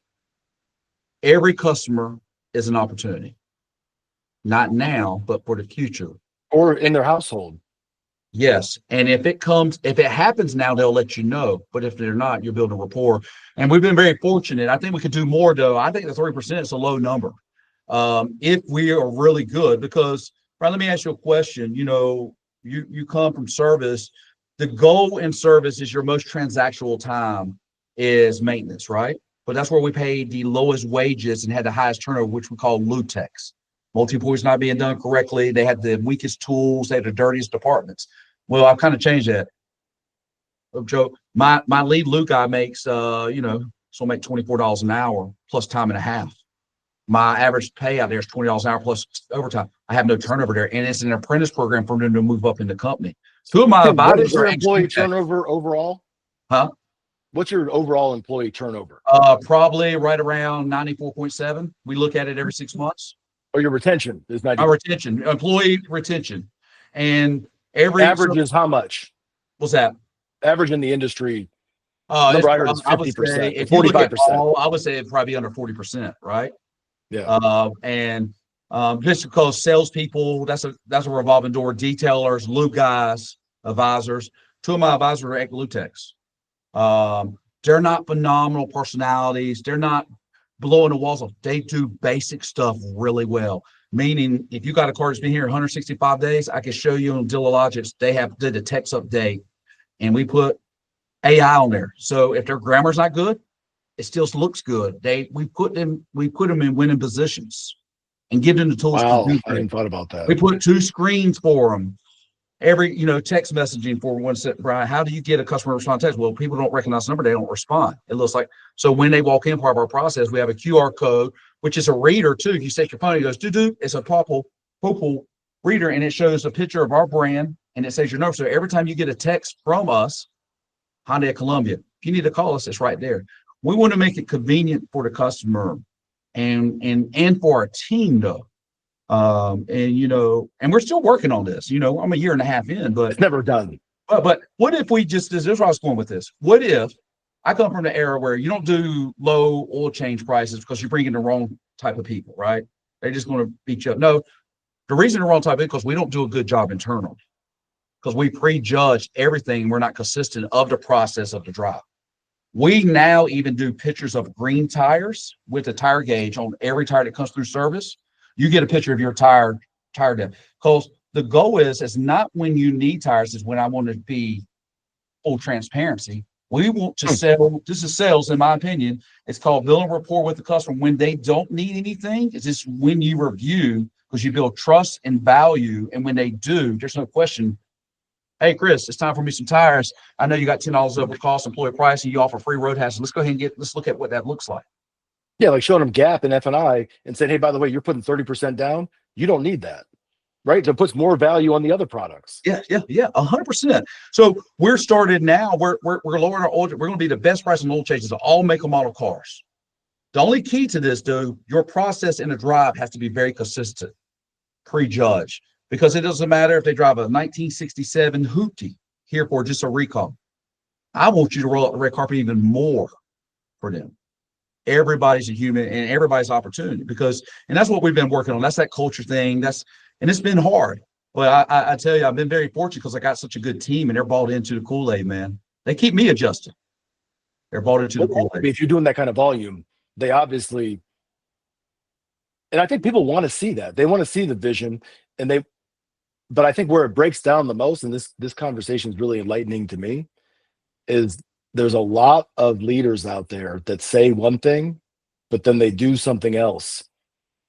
Every customer is an opportunity. Not now, but for the future. Or in their household. Yes. And if it happens now, they'll let you know. But if they're not, you're building rapport. And we've been very fortunate. I think we could do more, though. I think the 3% is a low number. If we are really good, because, right, let me ask you a question. You know, you come from service. The goal in service is your most transactional time is maintenance, right? But that's where we pay the lowest wages and had the highest turnover, which we call LUTEX. Multi-points not being done correctly. They had the weakest tools. They had the dirtiest departments. Well, I've kind of changed that. Joe, my lead Luke guy makes, so make $24 an hour plus time and a half. My average pay out there is $20 an hour plus overtime. I have no turnover there, and it's an apprentice program for them to move up in the company. 2 of my What is your employee turnover overall? Huh? What's your overall employee turnover? Probably right around 94.7. We look at it every 6 months. Or your retention is 90. Our retention, employee retention, and every average is how much? What's that? Average in the industry. Number I heard is 50%, 45%. I would say it'd probably be under 40%, right? Yeah. And just because salespeople, that's a revolving door. Detailers, loop guys, advisors. 2 of my advisors are ex-Lutex. They're not phenomenal personalities. They're not blowing the walls off. They do basic stuff really well. Meaning, if you got a car that's been here 165 days, I can show you on Dealogics, they did a text update, and we put AI on there. So if their grammar's not good, it still looks good. We put them in winning positions. and give them the tools to Wow, do I hadn't things. thought about We that. put 2 screens for them. Every, text messaging for one set, Brian, how do you get a customer response text? Well, people don't recognize the number, they don't respond. It looks like, so when they walk in, part of our process, we have a QR code, which is a reader too. If you take your phone, it goes, do, it's a purple reader, and it shows a picture of our brand and it says your number. So every time you get a text from us, Hyundai Columbia, if you need to call us, it's right there. We want to make it convenient for the customer and for our team though. And we're still working on this. I'm a year and a half in, but It's never done. but what if we just, this is where I was going with this. What if I come from the era where you don't do low oil change prices because you bring in the wrong type of people, right? They're just going to beat you up. No, the reason the wrong type is because we don't do a good job internal, because we prejudge everything. We're not consistent of the process of the drive. We now even do pictures of green tires with the tire gauge on every tire that comes through service. You get a picture of your tire depth, because the goal is not when you need tires, is when I want to be full transparency. We want to sell. This is sales, in my opinion. It's called building rapport with the customer. When they don't need anything, it's just when you review, because you build trust and value. And when they do, there's no question. Hey, Chris, it's time for me some tires. I know you got $10 over cost, employee price, and you offer free road hazards. Let's go ahead and let's look at what that looks like. Yeah, like showing them Gap and F&I and saying, hey, by the way, you're putting 30% down. You don't need that, right? So it puts more value on the other products. Yeah, 100%. So we're started now. We're lowering our oil. We're going to be the best price in oil changes of all make and model cars. The only key to this, though, your process in the drive has to be very consistent, prejudged, because it doesn't matter if they drive a 1967 Hoopty here for just a recall. I want you to roll out the red carpet even more for them. Everybody's a human and everybody's opportunity, and that's what we've been working on. That's that culture thing. And it's been hard, but I tell you, I've been very fortunate because I got such a good team and they're bought into the Kool-Aid, man. They keep me adjusted. They're bought into the Kool-Aid. If you're doing that kind of volume, they obviously, and I think people want to see that. They want to see the vision, but I think where it breaks down the most, and this conversation is really enlightening to me, is there's a lot of leaders out there that say one thing, but then they do something else.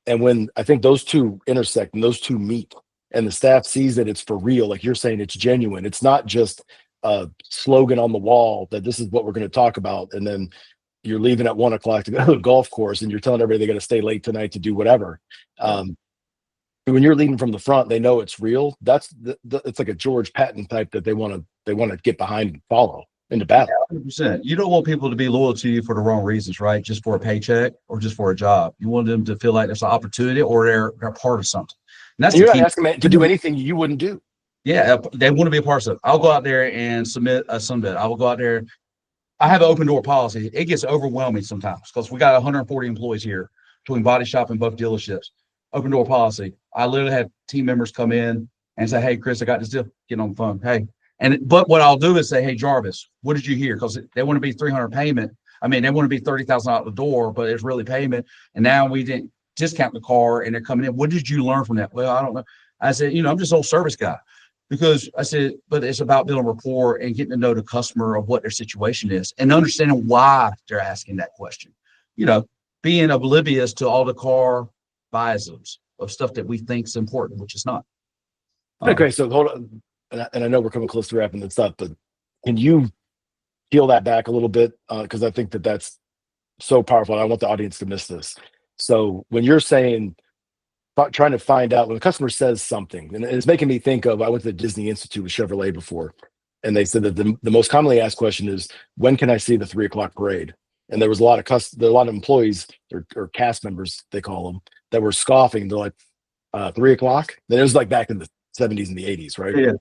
And when I think those two intersect and those two meet, and the staff sees that it's for real, like you're saying, it's genuine. It's not just a slogan on the wall that this is what we're going to talk about, and then you're leaving at 1 o'clock to go to the golf course, and you're telling everybody they're going to stay late tonight to do whatever. When you're leading from the front, they know it's real. It's like a George Patton type that they want to get behind and follow into battle. 100%. You don't want people to be loyal to you for the wrong reasons, right? Just for a paycheck or just for a job. You want them to feel like there's an opportunity or they're part of something. And that's and you're not asking them to do anything you wouldn't do. Yeah, they want to be a part of it. I'll go out there and submit a sunbed. I will go out there. I have an open door policy. It gets overwhelming sometimes because we got 140 employees here between body shop and both dealerships. Open door policy. I literally have team members come in and say, hey, Chris, I got this deal. Get on the phone. Hey. But what I'll do is say, hey, Jarvis, what did you hear? Because they want to be 300 payment. I mean, they want to be 30,000 out the door, but it's really payment. And now we didn't discount the car and they're coming in. What did you learn from that? Well, I don't know. I said, I'm just an old service guy. Because I said, but it's about building rapport and getting to know the customer of what their situation is and understanding why they're asking that question. Being oblivious to all the car biases of stuff that we think is important, which is not. Okay, so hold on. And I know we're coming close to wrapping this up, but can you peel that back a little bit? Because I think that's so powerful. And I want the audience to miss this. So when you're saying, trying to find out when a customer says something, and it's making me think of, I went to the Disney Institute with Chevrolet before, and they said that the most commonly asked question is, when can I see the 3 o'clock parade? And there was a lot of employees or cast members, they call them, that were scoffing. They're like, 3 o'clock? Then it was like back in the 70s and the 80s, right? Yeah.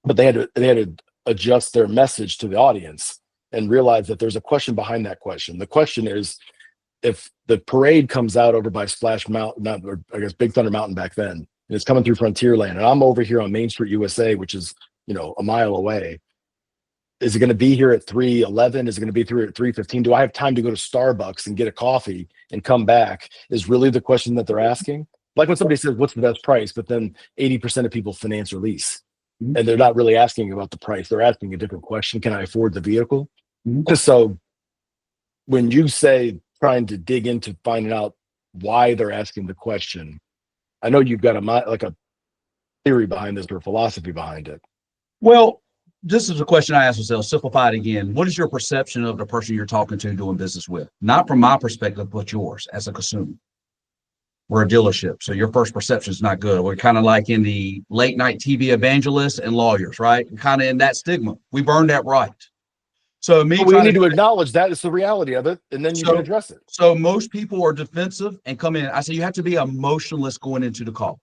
But they had to adjust their message to the audience and realize that there's a question behind that question. The question is, if the parade comes out over by Splash Mountain, or I guess Big Thunder Mountain back then, and it's coming through Frontierland, and I'm over here on Main Street, USA, which is, a mile away, is it going to be here at 3:11? Is it going to be through at 3:15? Do I have time to go to Starbucks and get a coffee and come back? Is really the question that they're asking. Like when somebody says, what's the best price? But then 80% of people finance or lease. Mm-hmm. And they're not really asking about the price. They're asking a different question. Can I afford the vehicle? Mm-hmm. So when you say trying to dig into finding out why they're asking the question, I know you've got like a theory behind this or a philosophy behind it. Well, this is a question I ask myself. Simplify it again. What is your perception of the person you're talking to, doing business with? Not from my perspective, but yours as a consumer. We're a dealership, so your first perception is not good. We're kind of like in the late night TV evangelists and lawyers, right? Kind of in that stigma. We've earned that right. So But we need to acknowledge that it's the reality of it, and then you can address it. So most people are defensive and come in. I say you have to be emotionless going into the call.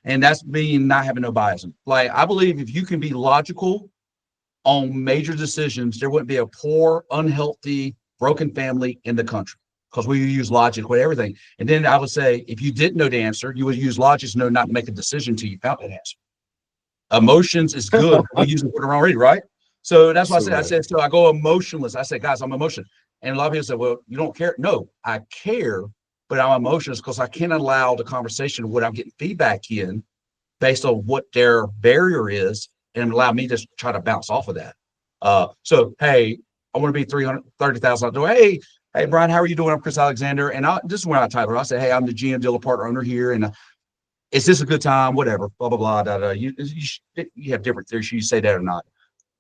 And that's being not having no bias. Like, I believe if you can be logical on major decisions, there wouldn't be a poor, unhealthy, broken family in the country, because we use logic with everything. And then I would say, if you didn't know the answer, you would use logic to know not to make a decision until you found that answer. Emotions is good. We use it already, right? So that's why I said, so I go emotionless. I said, guys, I'm emotional. And a lot of people say, well, you don't care. No, I care, but I'm emotionless because I can't allow the conversation of what I'm getting feedback in based on what their barrier is, and allow me to try to bounce off of that. So, hey, I want to be 330,000 out the door. Hey, Brian, how are you doing? I'm Chris Alexander. And this is where I title it. I say, hey, I'm the GM dealer partner owner here. And is this a good time? Whatever, blah, blah, blah, da, da. You have different theories. Should you say that or not?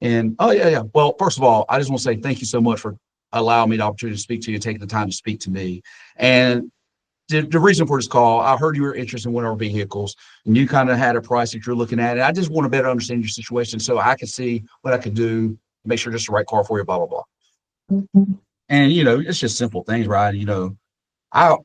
And, oh, yeah. Well, first of all, I just want to say thank you so much for allowing me the opportunity to speak to you, taking the time to speak to me. And the reason for this call, I heard you were interested in one of our vehicles, and you kind of had a price that you're looking at. And I just want to better understand your situation so I can see what I can do to make sure this is the right car for you, blah, blah, blah. Mm-hmm. And, it's just simple things, right? I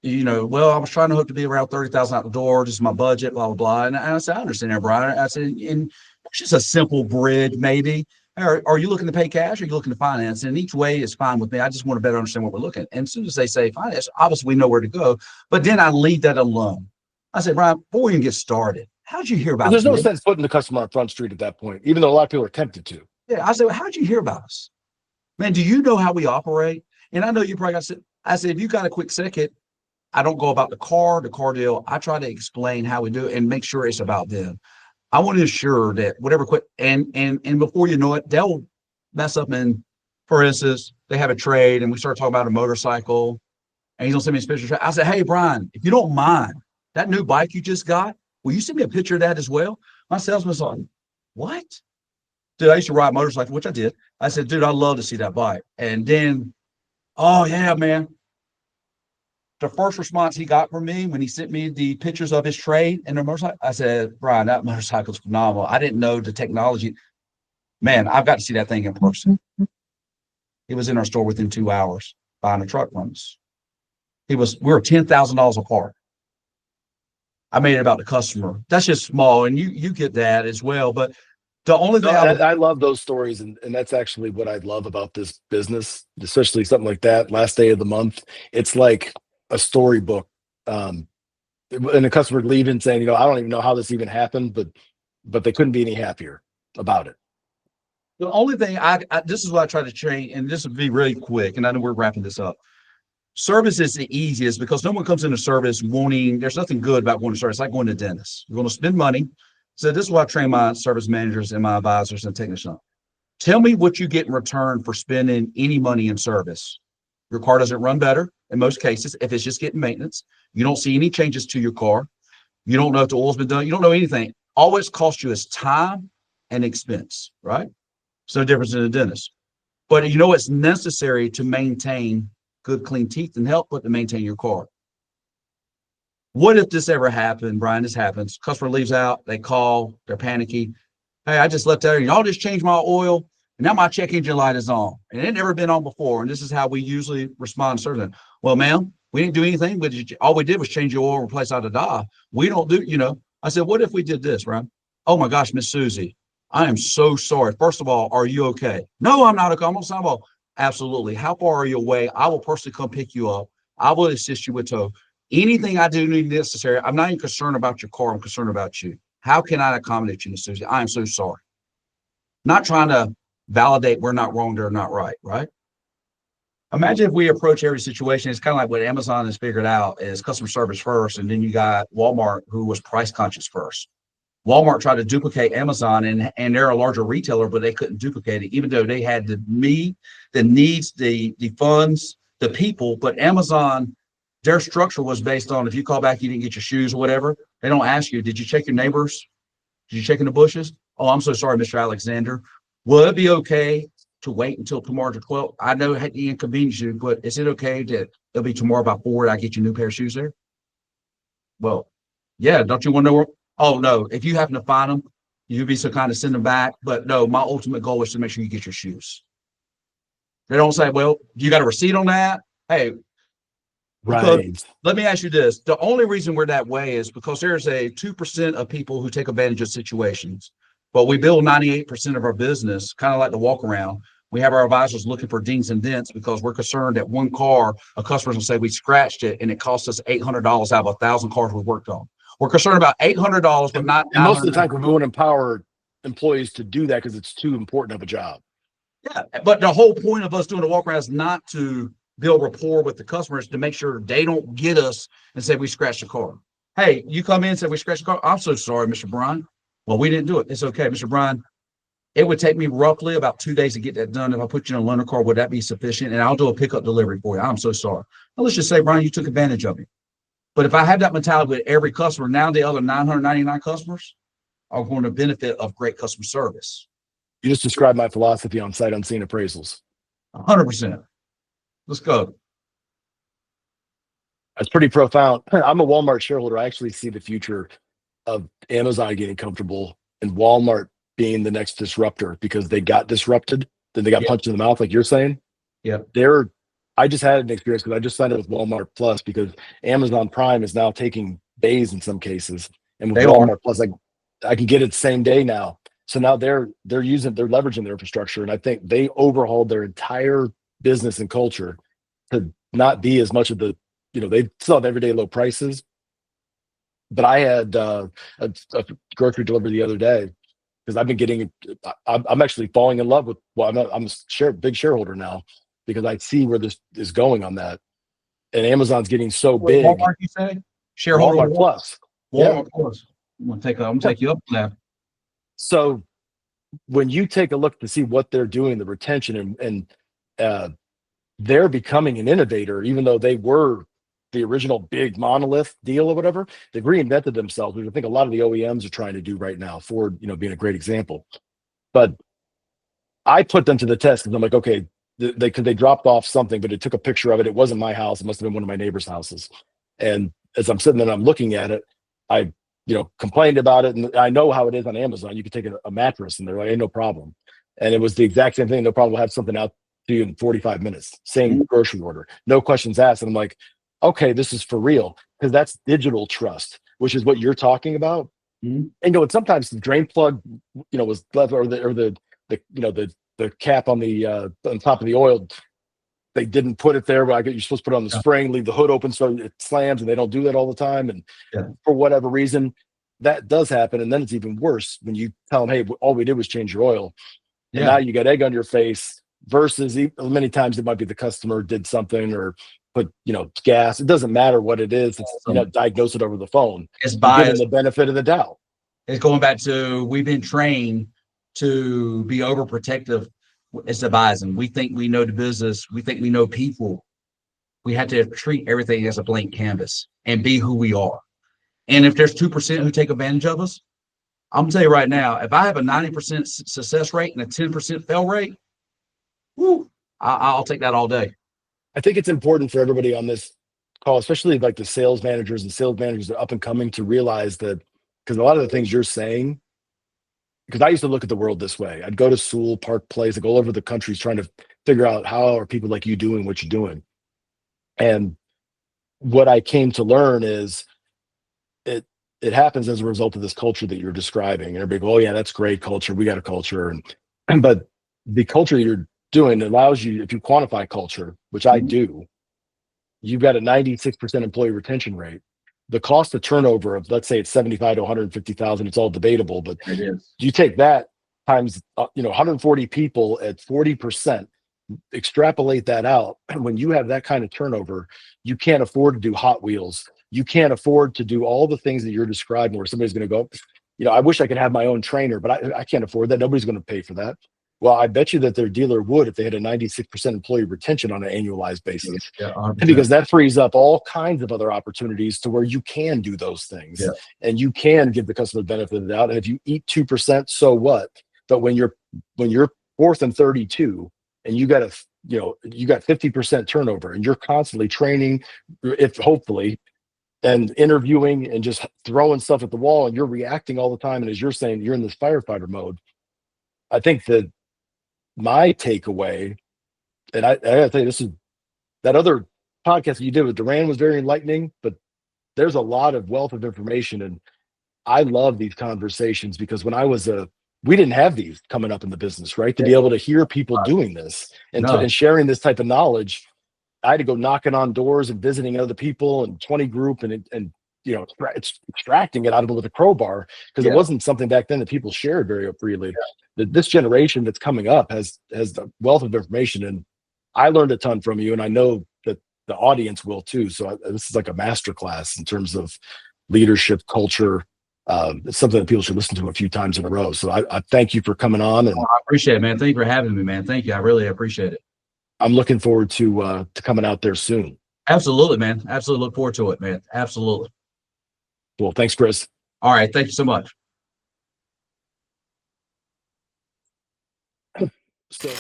was trying to hope to be around 30,000 out the door. This is my budget, blah, blah, blah. And I said, I understand that, Brian. I said, and it's just a simple bridge, maybe. Are you looking to pay cash or are you looking to finance? And each way is fine with me. I just want to better understand what we're looking at. And as soon as they say finance, obviously we know where to go. But then I leave that alone. I said, Brian, before we even get started, how did you hear about us? There's no sense putting the customer on Front Street at that point, even though a lot of people are tempted to. Yeah. I said, well, how did you hear about us? Man, do you know how we operate? And I know you probably got, I said, if you got a quick second, I don't go about the car deal. I try to explain how we do it and make sure it's about them. I want to ensure that whatever and before you know it, they'll mess up. And for instance, they have a trade and we start talking about a motorcycle and he's gonna send me a picture. I said, hey, Brian, if you don't mind, that new bike you just got, will you send me a picture of that as well? My salesman's like, what? Dude, I used to ride a motorcycle, which I did. I said, dude, I'd love to see that bike. And then, oh yeah, man. The first response he got from me when he sent me the pictures of his trade and the motorcycle, I said, Brian, that motorcycle's phenomenal. I didn't know the technology. Man, I've got to see that thing in person. He was in our store within 2 hours buying a truck from us. We were $10,000 apart. I made it about the customer. That's just small, and you get that as well. But the only thing I love those stories, and that's actually what I love about this business, especially something like that. Last day of the month, it's like a storybook. And a customer leaving saying, I don't even know how this even happened, but they couldn't be any happier about it. The only thing this is what I try to train, and this will be really quick, and I know we're wrapping this up. Service is the easiest because no one comes into service there's nothing good about going to service. It's like going to the dentist. You're going to spend money. So this is what I train my service managers and my advisors and technicians. Tell me what you get in return for spending any money in service. Your car doesn't run better in most cases. If it's just getting maintenance, you don't see any changes to your car. You don't know if the oil's been done. You don't know anything. All it's cost you is time and expense, right? It's no difference in a dentist. But it's necessary to maintain good, clean teeth and help to maintain your car. What if this ever happened, Brian? This happens. Customer leaves out. They call. They're panicky. Hey, I just left out. Y'all just changed my oil. And now my check engine light is on. And it never been on before. And this is how we usually respond to certain. Well, ma'am, we didn't do anything. But all we did was change your oil, replace out the die. We don't do, I said, what if we did this, Brian? Oh, my gosh, Miss Susie, I am so sorry. First of all, are you okay? No, I'm not okay. I'm on sidewalk. Absolutely. How far are you away? I will personally come pick you up. I will assist you with tow. Anything I do need necessary. I'm not even concerned about your car. I'm concerned about you. How can I accommodate you, Miss Susie? I am so sorry. Not trying to validate we're not wrong, they're not right, right? Imagine if we approach every situation. It's kind of like what Amazon has figured out is customer service first, and then you got Walmart, who was price conscious first. Walmart tried to duplicate Amazon, and they're a larger retailer, but they couldn't duplicate it, even though they had the needs, the funds, the people. But Amazon their structure was based on if you call back, you didn't get your shoes or whatever. They don't ask you, did you check your neighbors? Did you check in the bushes? Oh, I'm so sorry, Mr. Alexander. Will it be okay to wait until tomorrow to 12? I know it inconvenience you, but is it okay that it'll be tomorrow by 4 and I get you a new pair of shoes there? Well, yeah, don't you want to know where? Oh, no. If you happen to find them, you'd be so kind of send them back. But no, my ultimate goal is to make sure you get your shoes. They don't say, well, you got a receipt on that? Hey, because Right. let me ask you this. The only reason we're that way is because there's a 2% of people who take advantage of situations, but we build 98% of our business, kind of like the walk around. We have our advisors looking for dings and dents because we're concerned that one car, a customer's will say we scratched it and it cost us $800 out of 1,000 cars we worked on. We're concerned about $800, but not. And most of the time, we won't empower employees to do that because it's too important of a job. Yeah, but the whole point of us doing the walk around is not to build rapport with the customers, to make sure they don't get us and say we scratched the car. Hey, you come in and say we scratched the car. I'm so sorry, Mr. Bryan. Well, we didn't do it. It's okay, Mr. Bryan. It would take me roughly about 2 days to get that done. If I put you in a loaner car, would that be sufficient? And I'll do a pickup delivery for you. I'm so sorry. Now, let's just say, Bryan, you took advantage of me. But if I have that mentality with every customer, now the other 999 customers are going to benefit of great customer service. You just described my philosophy on sight unseen appraisals. 100%. Let's go. That's pretty profound. I'm a Walmart shareholder. I actually see the future of Amazon getting comfortable and Walmart being the next disruptor because they got disrupted, then they got punched in the mouth, like you're saying. Yeah. I just had an experience because I just signed up with Walmart Plus because Amazon Prime is now taking days in some cases. And with Walmart Plus, I can get it the same day now. So now they're leveraging their infrastructure. And I think they overhauled their entire business and culture to not be as much of the, they still have everyday low prices. But I had a grocery delivery the other day because I've been getting, I'm actually falling in love with, I'm a big shareholder now because I see where this is going on that. And Amazon's getting so big. Walmart, you say? Shareholder Walmart Plus. Walmart Plus. I'm gonna take you up on that. So when you take a look to see what they're doing, the retention and they're becoming an innovator, even though they were the original big monolith deal or whatever, they've reinvented themselves, which I think a lot of the OEMs are trying to do right now. Ford, being a great example. But I put them to the test because I'm like, okay, they dropped off something, but it took a picture of it. It wasn't my house. It must have been one of my neighbor's houses. And as I'm sitting there and I'm looking at it, I complained about it. And I know how it is on Amazon. You can take a mattress and they're like, hey, no problem. And it was the exact same thing. No problem. We'll have something out to you in 45 minutes. Same grocery order. No questions asked. And I'm like, okay, this is for real. Because that's digital trust, which is what you're talking about. And sometimes the drain plug, was left or the cap on the on top of the oil, they didn't put it there. But you're supposed to put it on the spring, leave the hood open so it slams, and they don't do that all the time. And for whatever reason, that does happen. And then it's even worse when you tell them, hey, all we did was change your oil. And now you got egg on your face versus many times it might be the customer did something or put, gas. It doesn't matter what it is. It's, diagnose it over the phone. It's biased. The benefit of the doubt. It's going back to, we've been trained to be overprotective. It's advising. We think we know the business. We think we know people. We have to treat everything as a blank canvas and be who we are. And if there's 2% who take advantage of us, I'm gonna tell you right now, if I have a 90% success rate and a 10% fail rate, I'll take that all day. I think it's important for everybody on this call, especially like the sales managers and sales managers that are up and coming, to realize that, because a lot of the things you're saying, because I used to look at the world this way. I'd go to Sewell, Park Place, like all over the country, trying to figure out how are people like you doing what you're doing. And what I came to learn is it happens as a result of this culture that you're describing. And everybody go, oh yeah, that's great culture. We got a culture. But the culture you're doing allows you, if you quantify culture, which I do, you've got a 96% employee retention rate. The cost of turnover of, let's say it's 75 to 150,000, it's all debatable, but it is. You take that times 140 people at 40%, extrapolate that out. And when you have that kind of turnover, you can't afford to do Hot Wheels. You can't afford to do all the things that you're describing where somebody's going to go, I wish I could have my own trainer, but I can't afford that. Nobody's going to pay for that. Well, I bet you that their dealer would if they had a 96% employee retention on an annualized basis. Yeah, Because 100%. that frees up all kinds of other opportunities to where you can do those things Yeah. and you can give the customer the benefit of the doubt. And if you eat 2%, so what? But when you're fourth and 32 and you got 50% turnover and you're constantly training, if hopefully, and interviewing and just throwing stuff at the wall and you're reacting all the time. And as you're saying, you're in this firefighter mode. I think that my takeaway, and I gotta tell you, this is that other podcast that you did with Duran was very enlightening, but there's a lot of wealth of information. And I love these conversations because we didn't have these coming up in the business, right? To be able to hear people doing this No. and sharing this type of knowledge. I had to go knocking on doors and visiting other people and 20 group and it's extracting it out of them with a crowbar because it wasn't something back then that people shared very freely. This generation that's coming up has the wealth of information, and I learned a ton from you, and I know that the audience will too. So this is like a master class in terms of leadership culture. It's something that people should listen to a few times in a row. So I thank you for coming on, and I appreciate it, man. Thank you for having me, man. Thank you. I really appreciate it. I'm looking forward to coming out there soon. Absolutely, man. Absolutely look forward to it, man. Absolutely. Cool. Thanks, Chris. All right. Thank you so much. So